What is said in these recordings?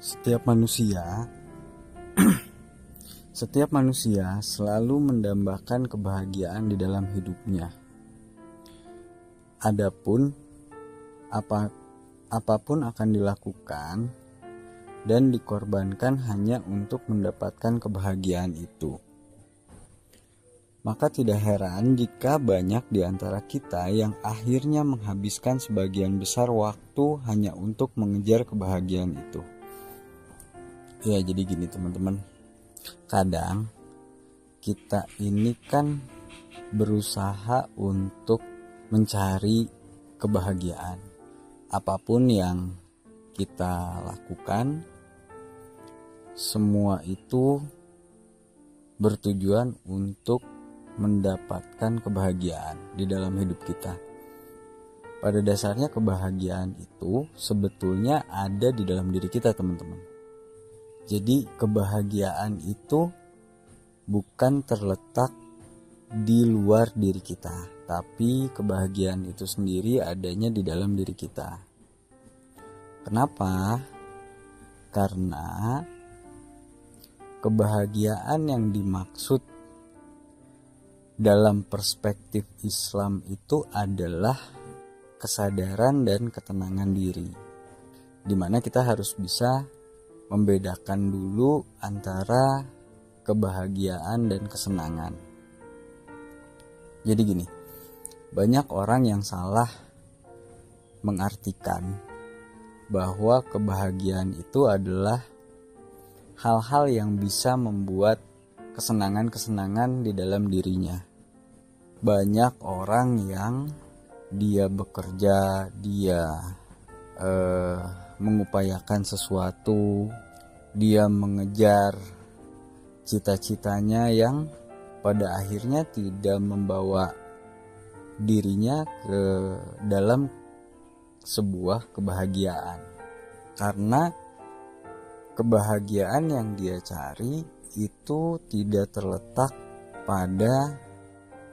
Setiap manusia Setiap manusia selalu mendambakan kebahagiaan di dalam hidupnya. Adapun apapun akan dilakukan dan dikorbankan hanya untuk mendapatkan kebahagiaan itu. Maka tidak heran jika banyak di antara kita yang akhirnya menghabiskan sebagian besar waktu hanya untuk mengejar kebahagiaan itu. Ya, jadi gini teman-teman. Kadang kita ini kan berusaha untuk mencari kebahagiaan. Apapun yang kita lakukan, semua itu bertujuan untuk mendapatkan kebahagiaan di dalam hidup kita. Pada dasarnya kebahagiaan itu sebetulnya ada di dalam diri kita, teman-teman. Jadi kebahagiaan itu bukan terletak di luar diri kita, tapi kebahagiaan itu sendiri adanya di dalam diri kita. Kenapa? Karena kebahagiaan yang dimaksud dalam perspektif Islam itu adalah kesadaran dan ketenangan diri, di mana kita harus bisa membedakan dulu antara kebahagiaan dan kesenangan. Jadi gini, banyak orang yang salah mengartikan bahwa kebahagiaan itu adalah hal-hal yang bisa membuat kesenangan-kesenangan di dalam dirinya. Banyak orang yang dia bekerja, dia mengupayakan sesuatu, dia mengejar cita-citanya yang pada akhirnya tidak membawa dirinya ke dalam sebuah kebahagiaan. Karena kebahagiaan yang dia cari itu tidak terletak pada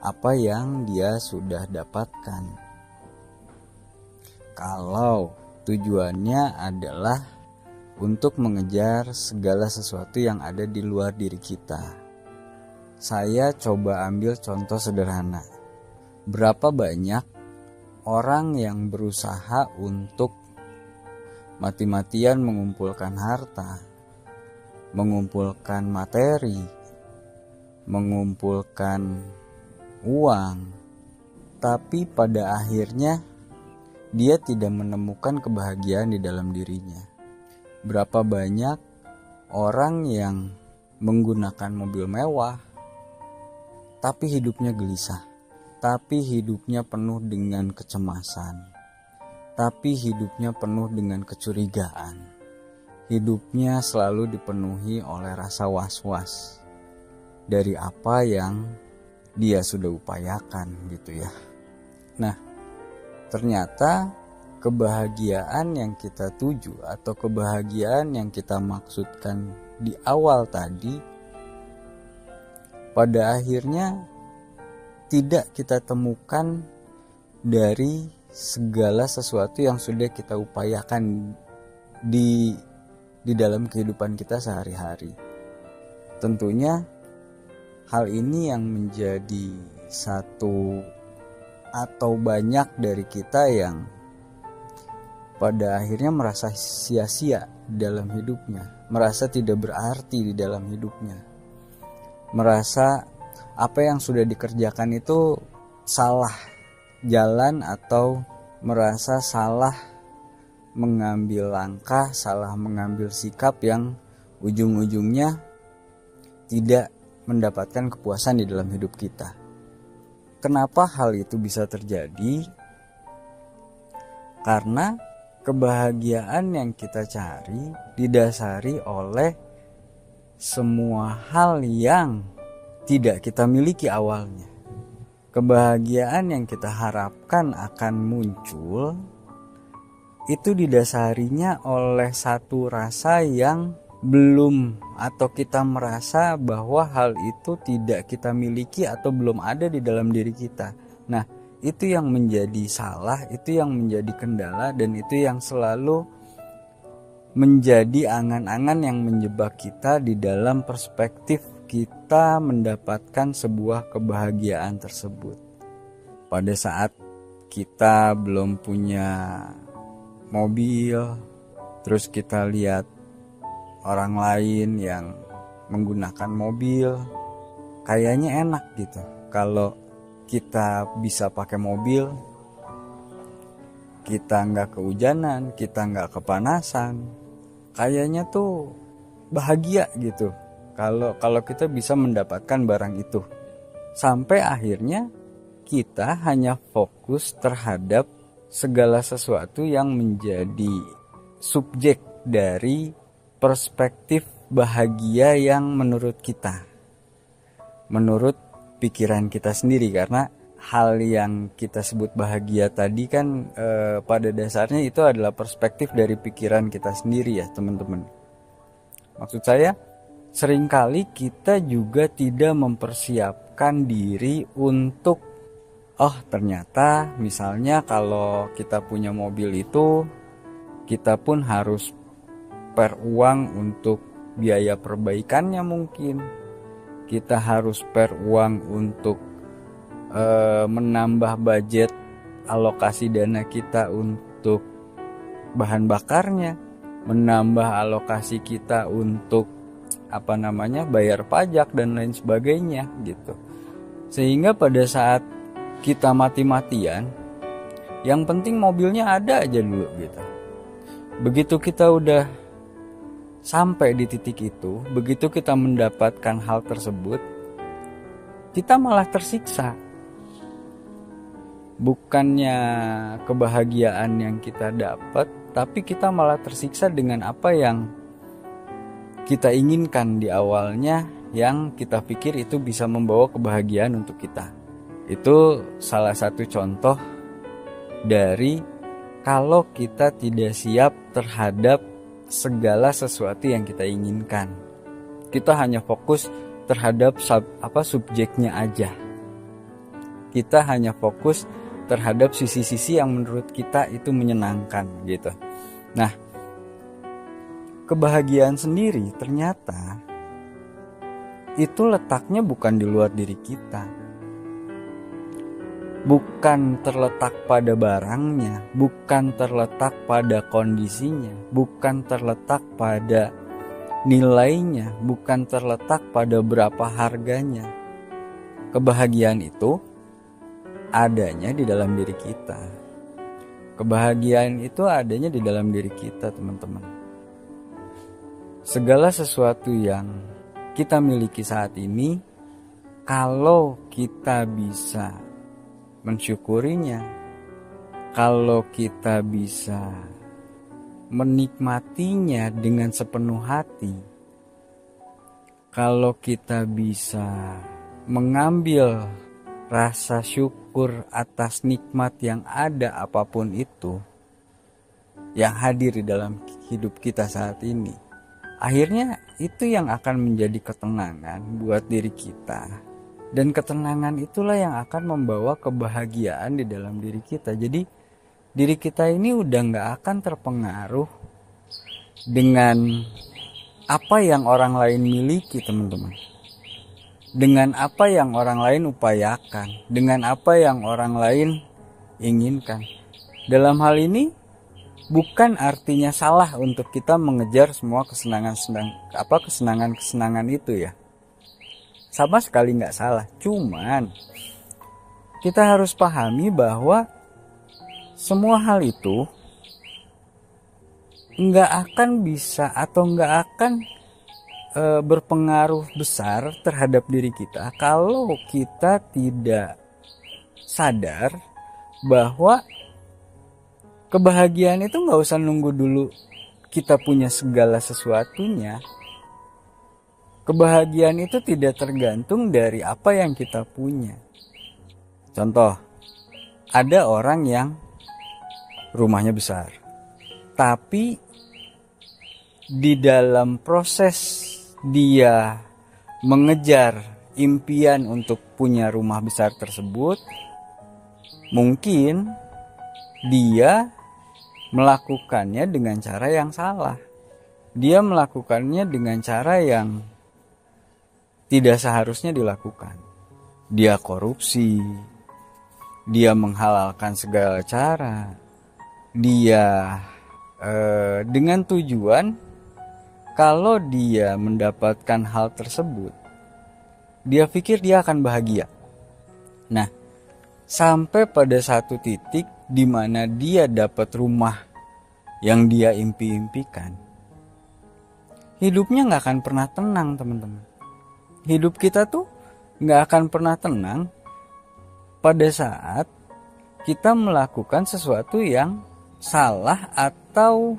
apa yang dia sudah dapatkan. Kalau tujuannya adalah untuk mengejar segala sesuatu yang ada di luar diri kita. Saya coba ambil contoh sederhana. Berapa banyak orang yang berusaha untuk mati-matian mengumpulkan harta, mengumpulkan materi, mengumpulkan uang, tapi pada akhirnya dia tidak menemukan kebahagiaan di dalam dirinya. Berapa banyak orang yang menggunakan mobil mewah, tapi hidupnya gelisah, tapi hidupnya penuh dengan kecemasan, tapi hidupnya penuh dengan kecurigaan. Hidupnya selalu dipenuhi oleh rasa was-was dari apa yang dia sudah upayakan gitu ya. Nah, ternyata kebahagiaan yang kita tuju atau kebahagiaan yang kita maksudkan di awal tadi pada akhirnya tidak kita temukan dari segala sesuatu yang sudah kita upayakan di dalam kehidupan kita sehari-hari. Tentunya hal ini yang menjadi satu atau banyak dari kita yang pada akhirnya merasa sia-sia dalam hidupnya, merasa tidak berarti di dalam hidupnya, merasa apa yang sudah dikerjakan itu salah jalan atau merasa salah mengambil langkah, salah mengambil sikap yang ujung-ujungnya tidak mendapatkan kepuasan di dalam hidup kita. Kenapa hal itu bisa terjadi? Karena kebahagiaan yang kita cari didasari oleh semua hal yang tidak kita miliki awalnya. Kebahagiaan yang kita harapkan akan muncul itu didasarinya oleh satu rasa yang belum, atau kita merasa bahwa hal itu tidak kita miliki atau belum ada di dalam diri kita. Nah, itu yang menjadi salah, itu yang menjadi kendala, dan itu yang selalu menjadi angan-angan yang menjebak kita di dalam perspektif kita mendapatkan sebuah kebahagiaan tersebut. Pada saat kita belum punya mobil, terus kita lihat orang lain yang menggunakan mobil, kayaknya enak gitu. Kalau kita bisa pakai mobil, kita nggak kehujanan, kita nggak kepanasan, kayaknya tuh bahagia gitu. Kalau kita bisa mendapatkan barang itu, sampai akhirnya kita hanya fokus terhadap segala sesuatu yang menjadi subjek dari perspektif bahagia yang menurut kita, menurut pikiran kita sendiri. Karena hal yang kita sebut bahagia tadi kan pada dasarnya itu adalah perspektif dari pikiran kita sendiri ya teman-teman. Maksud saya, seringkali kita juga tidak mempersiapkan diri untuk ternyata misalnya kalau kita punya mobil itu, kita pun harus per uang untuk biaya perbaikannya mungkin. Kita harus per uang untuk menambah budget alokasi dana kita untuk bahan bakarnya, menambah alokasi kita untuk bayar pajak dan lain sebagainya gitu. Sehingga pada saat kita mati-matian, yang penting mobilnya ada aja dulu gitu. Begitu kita udah sampai di titik itu, begitu kita mendapatkan hal tersebut, kita malah tersiksa. Bukannya kebahagiaan yang kita dapat, tapi kita malah tersiksa dengan apa yang kita inginkan di awalnya, yang kita pikir itu bisa membawa kebahagiaan untuk kita. Itu salah satu contoh dari kalau kita tidak siap terhadap segala sesuatu yang kita inginkan. Kita hanya fokus terhadap subjeknya aja. Kita hanya fokus terhadap sisi-sisi yang menurut kita itu menyenangkan gitu. Nah, kebahagiaan sendiri ternyata itu letaknya bukan di luar diri kita. Bukan terletak pada barangnya, bukan terletak pada kondisinya, bukan terletak pada nilainya, bukan terletak pada berapa harganya. Kebahagiaan itu adanya di dalam diri kita. Kebahagiaan itu adanya di dalam diri kita, teman-teman. Segala sesuatu yang kita miliki saat ini, kalau kita bisa mensyukurinya, kalau kita bisa menikmatinya dengan sepenuh hati, kalau kita bisa mengambil rasa syukur atas nikmat yang ada apapun itu yang hadir di dalam hidup kita saat ini, akhirnya itu yang akan menjadi ketenangan buat diri kita. Dan ketenangan itulah yang akan membawa kebahagiaan di dalam diri kita. Jadi diri kita ini udah gak akan terpengaruh dengan apa yang orang lain miliki, teman-teman. Dengan apa yang orang lain upayakan, dengan apa yang orang lain inginkan. Dalam hal ini bukan artinya salah untuk kita mengejar semua kesenangan itu ya. Sama sekali nggak salah, cuman kita harus pahami bahwa semua hal itu nggak akan bisa atau nggak akan berpengaruh besar terhadap diri kita kalau kita tidak sadar bahwa kebahagiaan itu nggak usah nunggu dulu kita punya segala sesuatunya. Kebahagiaan itu tidak tergantung dari apa yang kita punya. Contoh, ada orang yang rumahnya besar, tapi di dalam proses dia mengejar impian untuk punya rumah besar tersebut, mungkin dia melakukannya dengan cara yang salah. dia melakukannya dengan cara yang tidak seharusnya dilakukan. Dia korupsi, dia menghalalkan segala cara, dia dengan tujuan kalau dia mendapatkan hal tersebut, dia pikir dia akan bahagia. Nah, sampai pada satu titik di mana dia dapat rumah yang dia impi-impikan, hidupnya nggak akan pernah tenang, teman-teman. Hidup kita tuh nggak akan pernah tenang pada saat kita melakukan sesuatu yang salah atau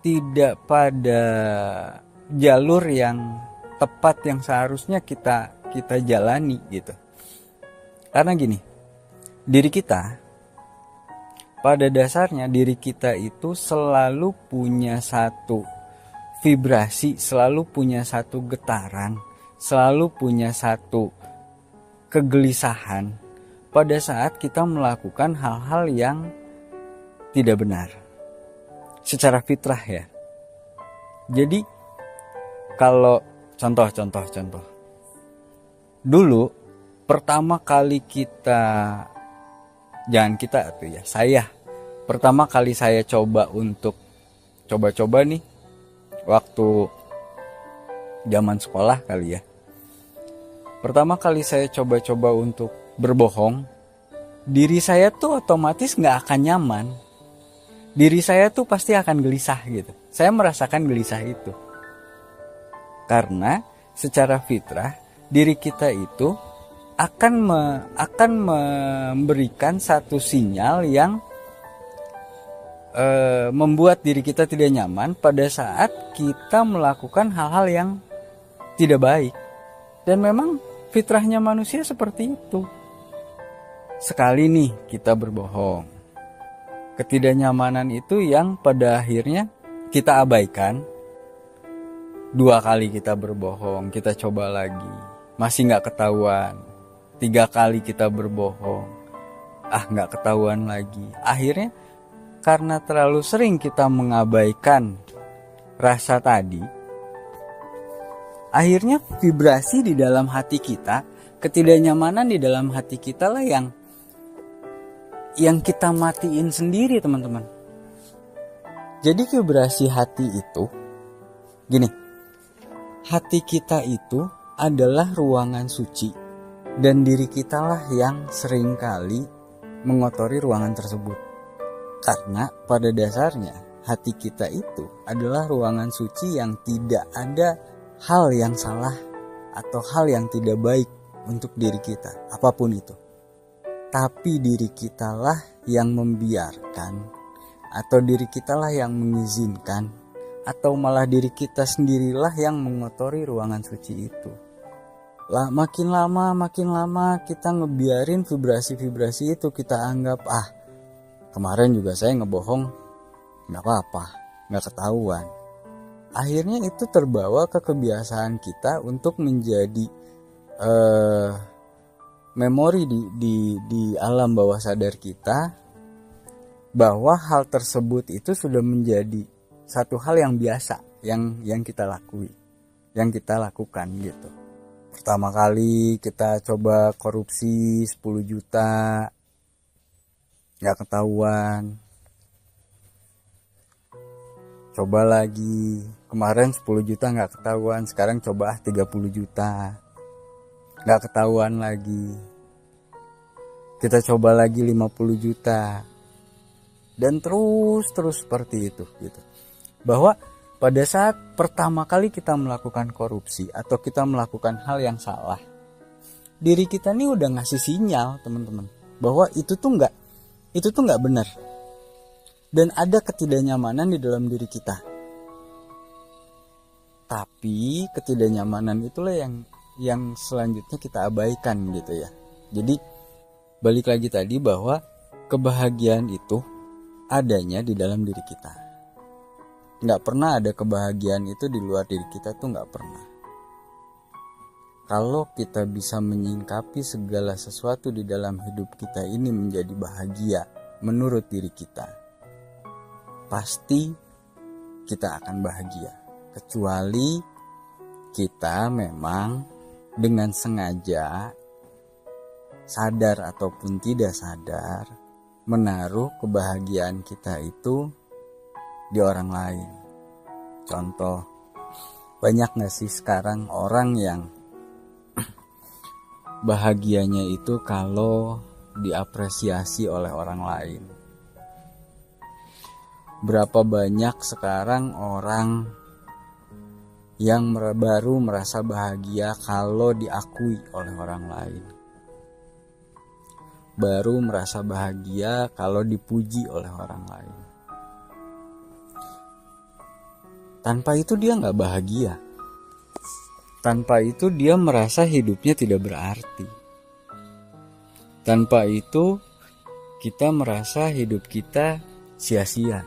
tidak pada jalur yang tepat yang seharusnya kita jalani gitu. Karena gini, diri kita pada dasarnya diri kita itu selalu punya satu vibrasi, selalu punya satu getaran, selalu punya satu kegelisahan pada saat kita melakukan hal-hal yang tidak benar secara fitrah ya. Jadi kalau contoh dulu pertama kali saya pertama kali saya coba untuk coba nih waktu zaman sekolah kali ya. Pertama kali saya coba untuk berbohong, diri saya tuh otomatis nggak akan nyaman. Diri saya tuh pasti akan gelisah gitu. Saya merasakan gelisah itu. Karena secara fitrah diri kita itu akan memberikan satu sinyal yang membuat diri kita tidak nyaman pada saat kita melakukan hal-hal yang tidak baik. Dan memang fitrahnya manusia seperti itu. Sekali nih kita berbohong, ketidaknyamanan itu yang pada akhirnya kita abaikan. 2 kali kita berbohong, kita coba lagi, masih gak ketahuan. 3 kali kita berbohong, gak ketahuan lagi. Akhirnya karena terlalu sering kita mengabaikan rasa tadi, akhirnya vibrasi di dalam hati kita, ketidaknyamanan di dalam hati kita lah yang kita matiin sendiri, teman-teman. Jadi vibrasi hati itu gini, hati kita itu adalah ruangan suci, dan diri kita lah yang seringkali mengotori ruangan tersebut. Karena pada dasarnya hati kita itu adalah ruangan suci yang tidak ada hal yang salah atau hal yang tidak baik untuk diri kita, apapun itu. Tapi diri kitalah yang membiarkan, atau diri kitalah yang mengizinkan, atau malah diri kita sendirilah yang mengotori ruangan suci itu. Makin lama kita ngebiarin vibrasi-vibrasi itu, kita anggap kemarin juga saya ngebohong, gak apa-apa, gak ketahuan. Akhirnya itu terbawa ke kebiasaan kita untuk menjadi memori di alam bawah sadar kita, bahwa hal tersebut itu sudah menjadi satu hal yang biasa yang kita lakukan gitu. Pertama kali kita coba korupsi 10 juta, gak ketahuan. Coba lagi, kemarin 10 juta gak ketahuan, sekarang coba 30 juta, gak ketahuan lagi. Kita coba lagi 50 juta, dan terus seperti itu gitu. Bahwa pada saat pertama kali kita melakukan korupsi atau kita melakukan hal yang salah, diri kita nih udah ngasih sinyal, teman-teman, bahwa itu tuh nggak benar, dan ada ketidaknyamanan di dalam diri kita. Tapi ketidaknyamanan itulah yang selanjutnya kita abaikan gitu ya. Jadi balik lagi tadi bahwa kebahagiaan itu adanya di dalam diri kita. Nggak pernah ada kebahagiaan itu di luar diri kita, tuh nggak pernah. Kalau kita bisa menyingkapi segala sesuatu di dalam hidup kita ini menjadi bahagia menurut diri kita, pasti kita akan bahagia. Kecuali kita memang dengan sengaja, sadar ataupun tidak sadar, menaruh kebahagiaan kita itu di orang lain. Contoh, banyak gak sih sekarang orang yang bahagianya itu kalau diapresiasi oleh orang lain? Berapa banyak sekarang orang yang baru merasa bahagia kalau diakui oleh orang lain, baru merasa bahagia kalau dipuji oleh orang lain. Tanpa itu dia gak bahagia. Tanpa itu dia merasa hidupnya tidak berarti. Tanpa itu kita merasa hidup kita sia-sia.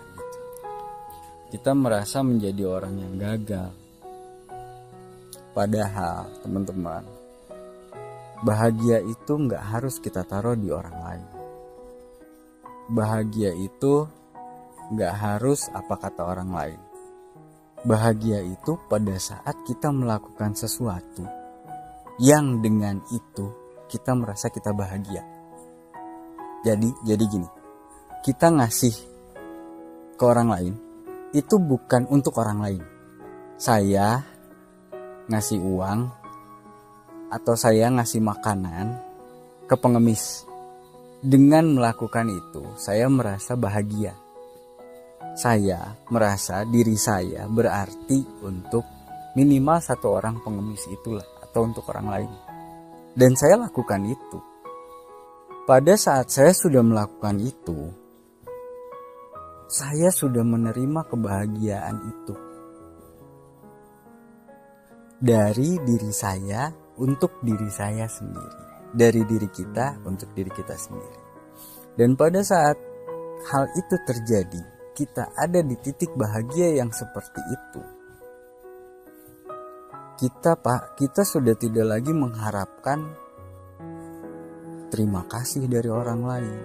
Kita merasa menjadi orang yang gagal. Padahal teman-teman, bahagia itu gak harus kita taruh di orang lain. Bahagia itu gak harus apa kata orang lain. Bahagia itu pada saat kita melakukan sesuatu yang dengan itu kita merasa kita bahagia. Jadi gini, kita ngasih ke orang lain itu bukan untuk orang lain. Saya ngasih uang atau saya ngasih makanan ke pengemis. Dengan melakukan itu, saya merasa bahagia. Saya merasa diri saya berarti untuk minimal satu orang pengemis itulah, atau untuk orang lain. Dan saya lakukan itu. Pada saat saya sudah melakukan itu, saya sudah menerima kebahagiaan itu dari diri saya untuk diri saya sendiri, dari diri kita untuk diri kita sendiri. Dan pada saat hal itu terjadi, kita ada di titik bahagia yang seperti itu. Kita sudah tidak lagi mengharapkan terima kasih dari orang lain.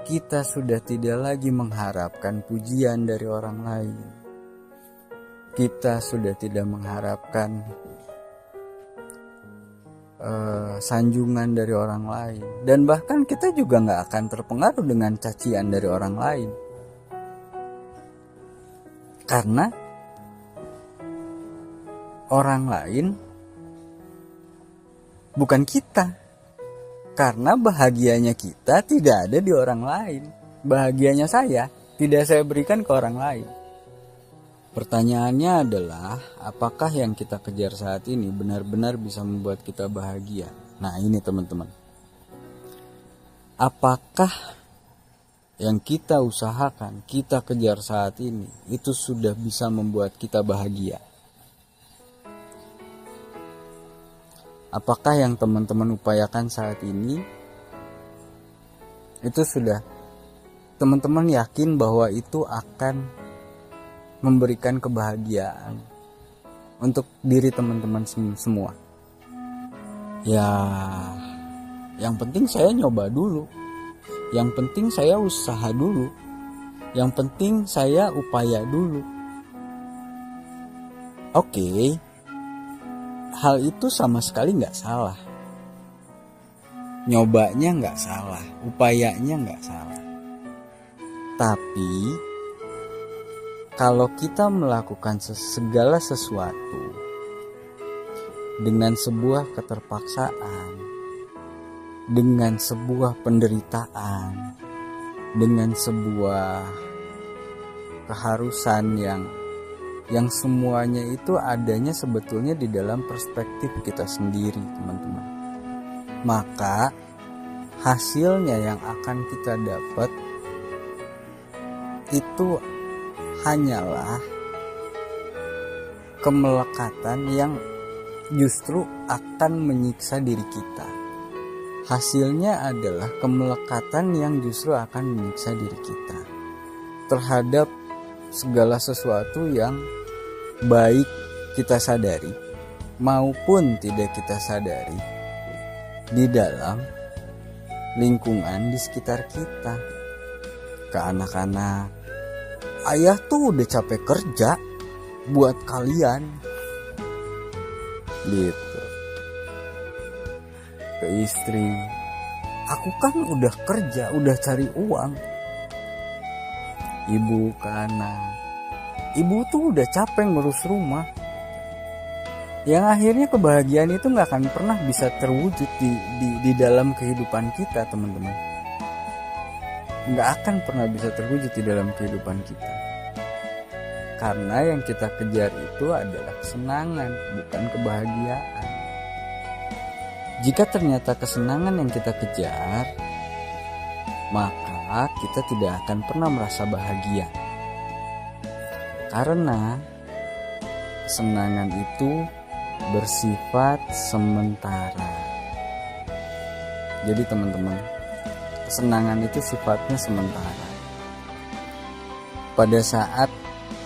Kita sudah tidak lagi mengharapkan pujian dari orang lain. Kita sudah tidak mengharapkan sanjungan dari orang lain. Dan bahkan kita juga gak akan terpengaruh dengan cacian dari orang lain. Karena orang lain bukan kita. Karena bahagianya kita tidak ada di orang lain. Bahagianya saya tidak saya berikan ke orang lain. Pertanyaannya adalah, apakah yang kita kejar saat ini benar-benar bisa membuat kita bahagia? Nah ini teman-teman. Apakah yang kita usahakan, kita kejar saat ini, itu sudah bisa membuat kita bahagia? Apakah yang teman-teman upayakan saat ini, itu sudah teman-teman yakin bahwa itu akan memberikan kebahagiaan untuk diri teman-teman semua? Ya, yang penting saya nyoba dulu. Yang penting saya usaha dulu. Yang penting saya upaya dulu. Oke, hal itu sama sekali gak salah. Nyobanya gak salah, upayanya gak salah. Tapi kalau kita melakukan segala sesuatu dengan sebuah keterpaksaan, dengan sebuah penderitaan, dengan sebuah keharusan yang semuanya itu adanya sebetulnya di dalam perspektif kita sendiri, teman-teman. Maka hasilnya yang akan kita dapat itu hanyalah kemelekatan yang justru akan menyiksa diri kita. Hasilnya adalah kemelekatan yang justru akan menyiksa diri kita terhadap segala sesuatu yang baik kita sadari maupun tidak kita sadari di dalam lingkungan di sekitar kita. Ke anak-anak ayah tuh udah capek kerja buat kalian, gitu. Ke istri, aku kan udah kerja, udah cari uang. Ibu ke anak, ibu tuh udah capek ngurus rumah. Yang akhirnya kebahagiaan itu gak akan pernah bisa terwujud di dalam kehidupan kita, teman-teman. Gak akan pernah bisa terwujud di dalam kehidupan kita. Karena yang kita kejar itu adalah kesenangan, bukan kebahagiaan. Jika ternyata kesenangan yang kita kejar, maka kita tidak akan pernah merasa bahagia. Karena kesenangan itu bersifat sementara. Jadi teman-teman, kesenangan itu sifatnya sementara. Pada saat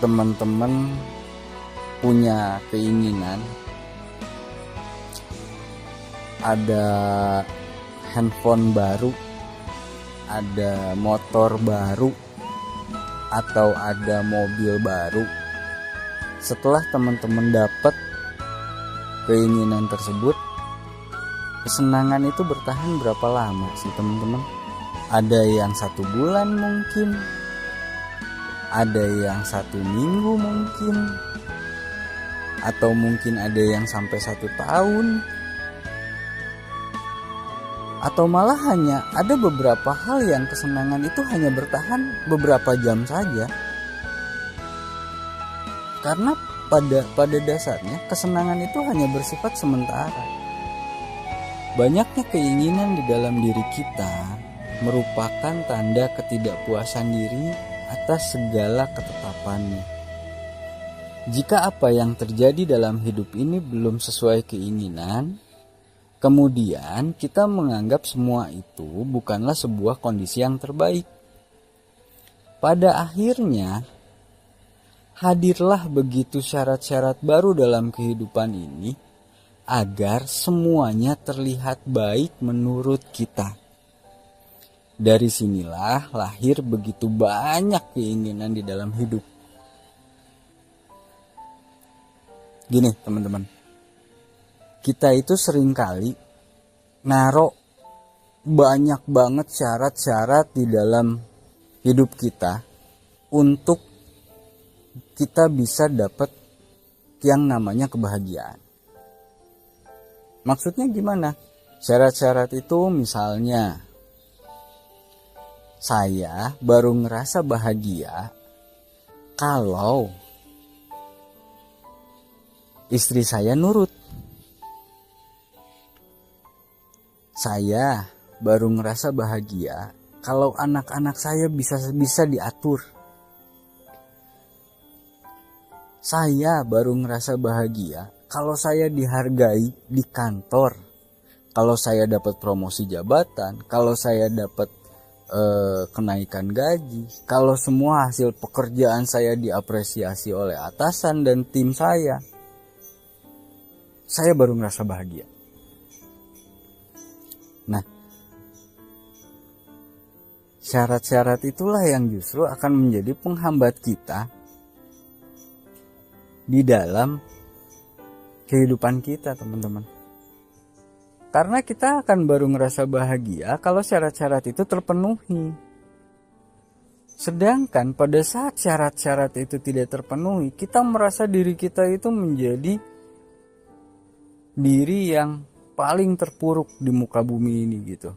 teman-teman punya keinginan, ada handphone baru, ada motor baru, atau ada mobil baru. Setelah teman-teman dapat keinginan tersebut, kesenangan itu bertahan berapa lama sih teman-teman? Ada yang 1 bulan mungkin, ada yang 1 minggu mungkin, atau mungkin ada yang sampai 1 tahun, atau malah hanya ada beberapa hal yang kesenangan itu hanya bertahan beberapa jam saja. Karena pada dasarnya kesenangan itu hanya bersifat sementara. Banyaknya keinginan di dalam diri kita merupakan tanda ketidakpuasan diri atas segala ketetapannya. Jika apa yang terjadi dalam hidup ini belum sesuai keinginan, kemudian kita menganggap semua itu bukanlah sebuah kondisi yang terbaik. Pada akhirnya, hadirlah begitu syarat-syarat baru dalam kehidupan ini agar semuanya terlihat baik menurut kita. Dari sinilah lahir begitu banyak keinginan di dalam hidup. Gini teman-teman, kita itu seringkali naruh banyak banget syarat-syarat di dalam hidup kita untuk kita bisa dapat yang namanya kebahagiaan. Maksudnya gimana? Syarat-syarat itu misalnya, saya baru ngerasa bahagia kalau istri saya nurut. Saya baru ngerasa bahagia kalau anak-anak saya bisa diatur. Saya baru ngerasa bahagia kalau saya dihargai di kantor, kalau saya dapat promosi jabatan, kalau saya dapat kenaikan gaji, kalau semua hasil pekerjaan saya diapresiasi oleh atasan dan tim saya baru ngerasa bahagia. Nah, syarat-syarat itulah yang justru akan menjadi penghambat kita di dalam kehidupan kita, teman-teman. Karena kita akan baru ngerasa bahagia kalau syarat-syarat itu terpenuhi. Sedangkan pada saat syarat-syarat itu tidak terpenuhi, kita merasa diri kita itu menjadi diri yang paling terpuruk di muka bumi ini gitu.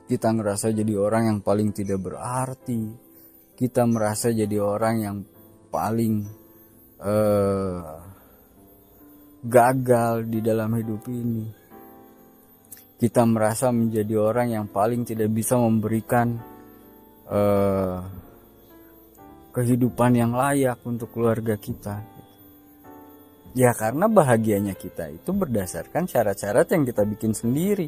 Kita ngerasa jadi orang yang paling tidak berarti. Kita merasa jadi orang yang paling gagal di dalam hidup ini. Kita merasa menjadi orang yang paling tidak bisa memberikan kehidupan yang layak untuk keluarga kita. Ya karena bahagianya kita itu berdasarkan syarat-syarat yang kita bikin sendiri.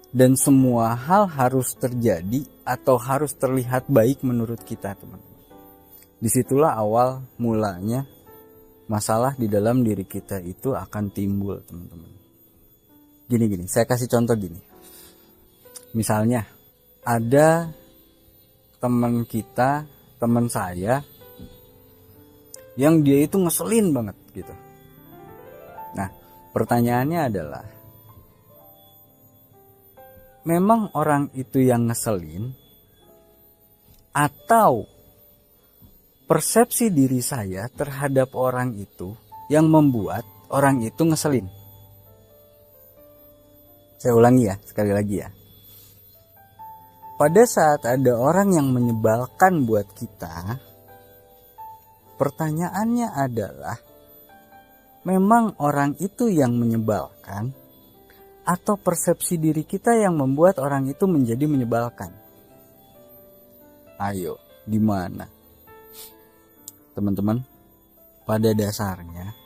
Dan semua hal harus terjadi atau harus terlihat baik menurut kita, teman-teman. Disitulah awal mulanya masalah di dalam diri kita itu akan timbul, teman-teman. Gini, saya kasih contoh gini. Misalnya ada teman kita teman saya yang dia itu ngeselin banget gitu. Nah, pertanyaannya adalah, memang orang itu yang ngeselin atau persepsi diri saya terhadap orang itu yang membuat orang itu ngeselin? Saya ulangi ya, sekali lagi ya. Pada saat ada orang yang menyebalkan buat kita, pertanyaannya adalah, memang orang itu yang menyebalkan atau persepsi diri kita yang membuat orang itu menjadi menyebalkan? Ayo, di mana? Teman-teman, pada dasarnya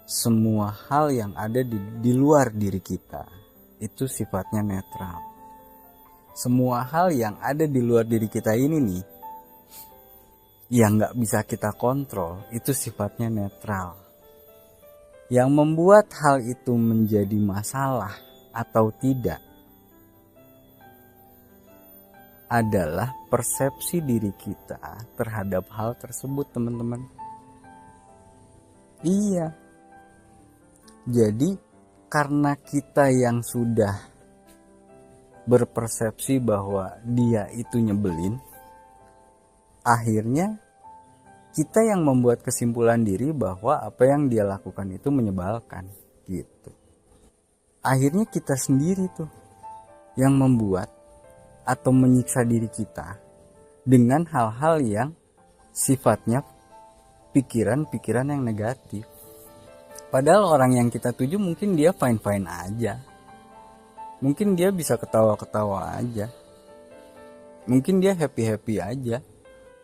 semua hal yang ada di luar diri kita itu sifatnya netral. Semua hal yang ada di luar diri kita ini nih, yang gak bisa kita kontrol, itu sifatnya netral. Yang membuat hal itu menjadi masalah atau tidak adalah persepsi diri kita terhadap hal tersebut, teman-teman. Iya. Jadi karena kita yang sudah berpersepsi bahwa dia itu nyebelin, akhirnya kita yang membuat kesimpulan diri bahwa apa yang dia lakukan itu menyebalkan gitu. Akhirnya kita sendiri tuh yang membuat atau menyiksa diri kita dengan hal-hal yang sifatnya pikiran-pikiran yang negatif. Padahal orang yang kita tuju mungkin dia fine-fine aja. Mungkin dia bisa ketawa-ketawa aja. Mungkin dia happy-happy aja.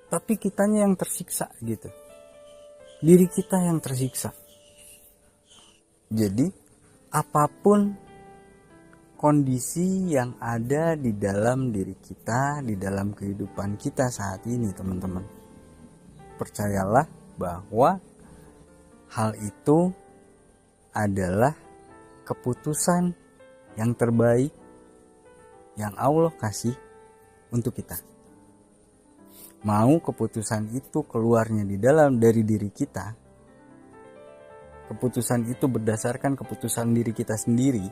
Tapi kitanya yang tersiksa gitu. Diri kita yang tersiksa. Jadi apapun kondisi yang ada di dalam diri kita, di dalam kehidupan kita saat ini, teman-teman, percayalah bahwa hal itu adalah keputusan yang terbaik yang Allah kasih untuk kita. Mau keputusan itu keluarnya dari diri kita, keputusan itu berdasarkan keputusan diri kita sendiri,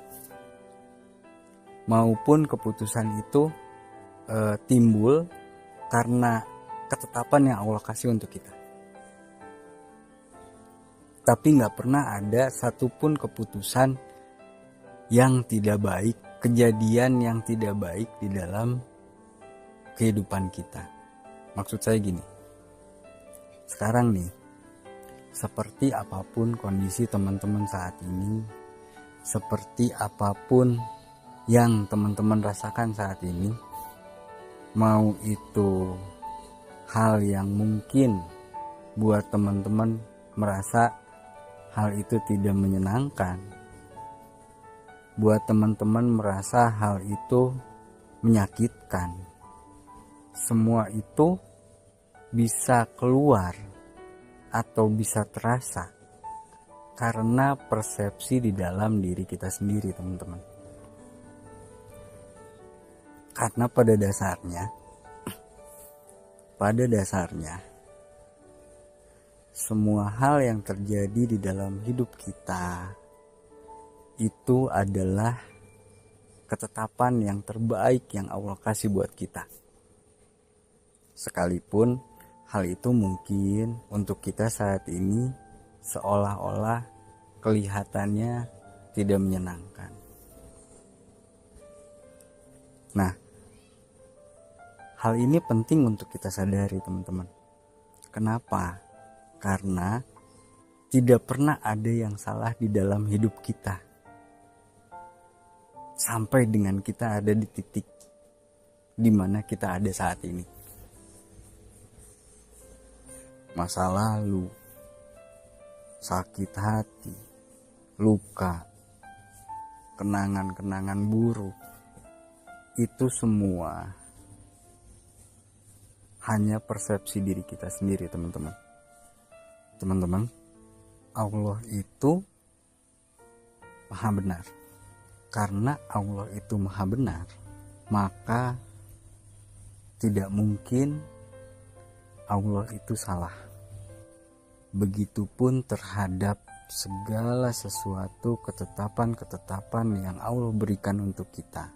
maupun keputusan itu timbul karena ketetapan yang Allah kasih untuk kita. Tapi gak pernah ada satupun keputusan yang tidak baik, kejadian yang tidak baik di dalam kehidupan kita. Maksud saya gini, sekarang nih, seperti apapun kondisi teman-teman saat ini, seperti apapun yang teman-teman rasakan saat ini, mau itu hal yang mungkin buat teman-teman merasa hal itu tidak menyenangkan, buat teman-teman merasa hal itu menyakitkan, semua itu bisa keluar atau bisa terasa karena persepsi di dalam diri kita sendiri, teman-teman. Karena pada dasarnya semua hal yang terjadi di dalam hidup kita itu adalah ketetapan yang terbaik yang Allah kasih buat kita. Sekalipun hal itu mungkin untuk kita saat ini seolah-olah kelihatannya tidak menyenangkan. Nah, hal ini penting untuk kita sadari, teman-teman. Kenapa? Karena tidak pernah ada yang salah di dalam hidup kita. Sampai dengan kita ada di titik di mana kita ada saat ini. Masa lalu, sakit hati, luka, kenangan-kenangan buruk, itu semua hanya persepsi diri kita sendiri, teman-teman. Teman-teman, Allah itu maha benar. Karena Allah itu maha benar, maka tidak mungkin Allah itu salah. Begitupun terhadap segala sesuatu ketetapan-ketetapan yang Allah berikan untuk kita,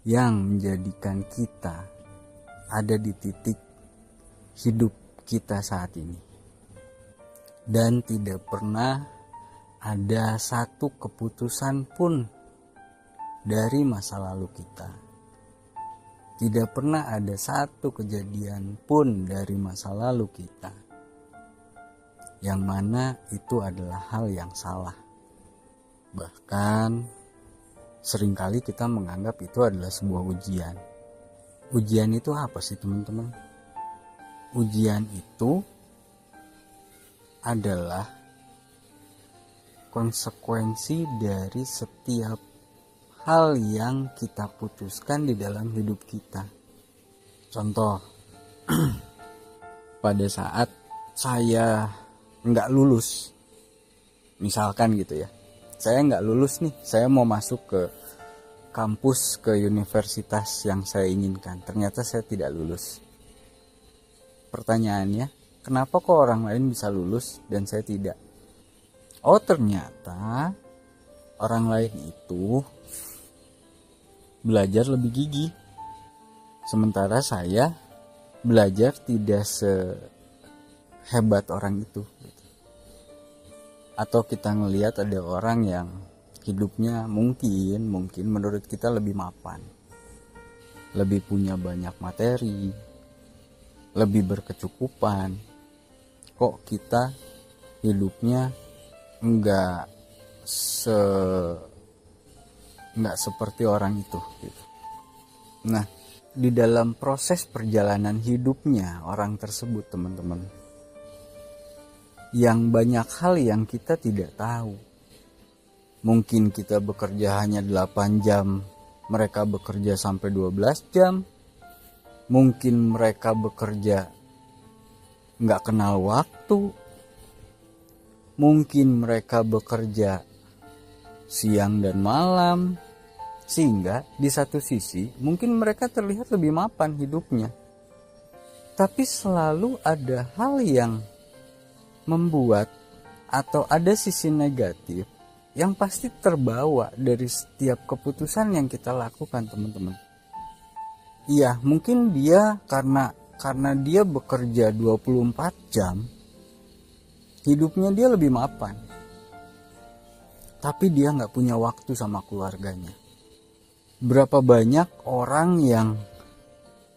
yang menjadikan kita ada di titik hidup kita saat ini. Dan tidak pernah ada satu keputusan pun dari masa lalu kita. Tidak pernah ada satu kejadian pun dari masa lalu kita yang mana itu adalah hal yang salah. Bahkan seringkali kita menganggap itu adalah sebuah ujian. Ujian itu apa sih teman-teman? Ujian itu adalah konsekuensi dari setiap hal yang kita putuskan di dalam hidup kita. Contoh, pada saat saya nggak lulus, misalkan gitu ya, saya nggak lulus nih, saya mau masuk ke kampus, ke universitas yang saya inginkan, ternyata saya tidak lulus. Pertanyaannya, kenapa kok orang lain bisa lulus dan saya tidak? Oh, ternyata orang lain itu belajar lebih gigih, sementara saya belajar tidak sehebat orang itu. Atau kita ngelihat ada orang yang hidupnya mungkin menurut kita lebih mapan, lebih punya banyak materi, lebih berkecukupan. Kok kita hidupnya enggak seperti orang itu gitu. Nah, di dalam proses perjalanan hidupnya orang tersebut, teman-teman, yang banyak hal yang kita tidak tahu. Mungkin kita bekerja hanya 8 jam, mereka bekerja sampai 12 jam. Mungkin mereka bekerja nggak kenal waktu. Mungkin mereka bekerja siang dan malam. Sehingga di satu sisi mungkin mereka terlihat lebih mapan hidupnya. Tapi selalu ada hal yang membuat atau ada sisi negatif yang pasti terbawa dari setiap keputusan yang kita lakukan, teman-teman. Iya, mungkin dia karena dia bekerja 24 jam, hidupnya dia lebih mapan. Tapi dia gak punya waktu sama keluarganya. Berapa banyak orang yang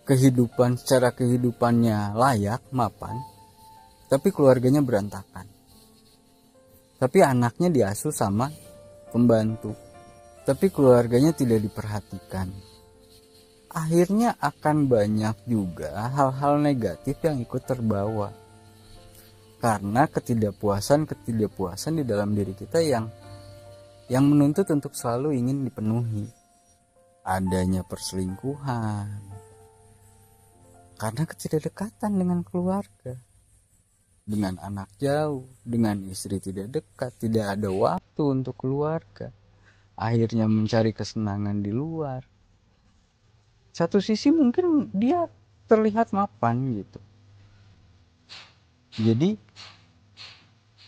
secara kehidupannya layak, mapan, tapi keluarganya berantakan. Tapi anaknya diasuh sama pembantu, tapi keluarganya tidak diperhatikan. Akhirnya akan banyak juga hal-hal negatif yang ikut terbawa. Karena ketidakpuasan di dalam diri kita yang menuntut untuk selalu ingin dipenuhi. Adanya perselingkuhan. Karena ketidakdekatan dengan keluarga. Dengan anak jauh, dengan istri tidak dekat, tidak ada waktu untuk keluarga. Akhirnya mencari kesenangan di luar. Satu sisi mungkin dia terlihat mapan gitu. Jadi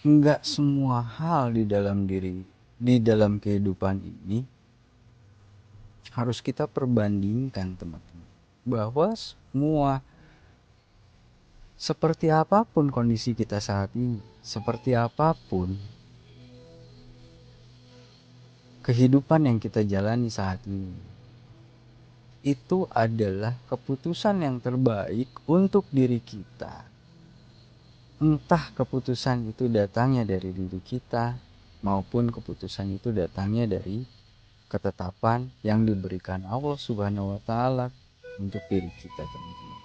enggak semua hal di dalam kehidupan ini harus kita perbandingkan, teman-teman. Bahwa semua, seperti apapun kondisi kita saat ini, seperti apapun kehidupan yang kita jalani saat ini, itu adalah keputusan yang terbaik untuk diri kita. Entah keputusan itu datangnya dari diri kita, maupun keputusan itu datangnya dari ketetapan yang diberikan Allah Subhanahu wa Ta'ala untuk diri kita, teman-teman.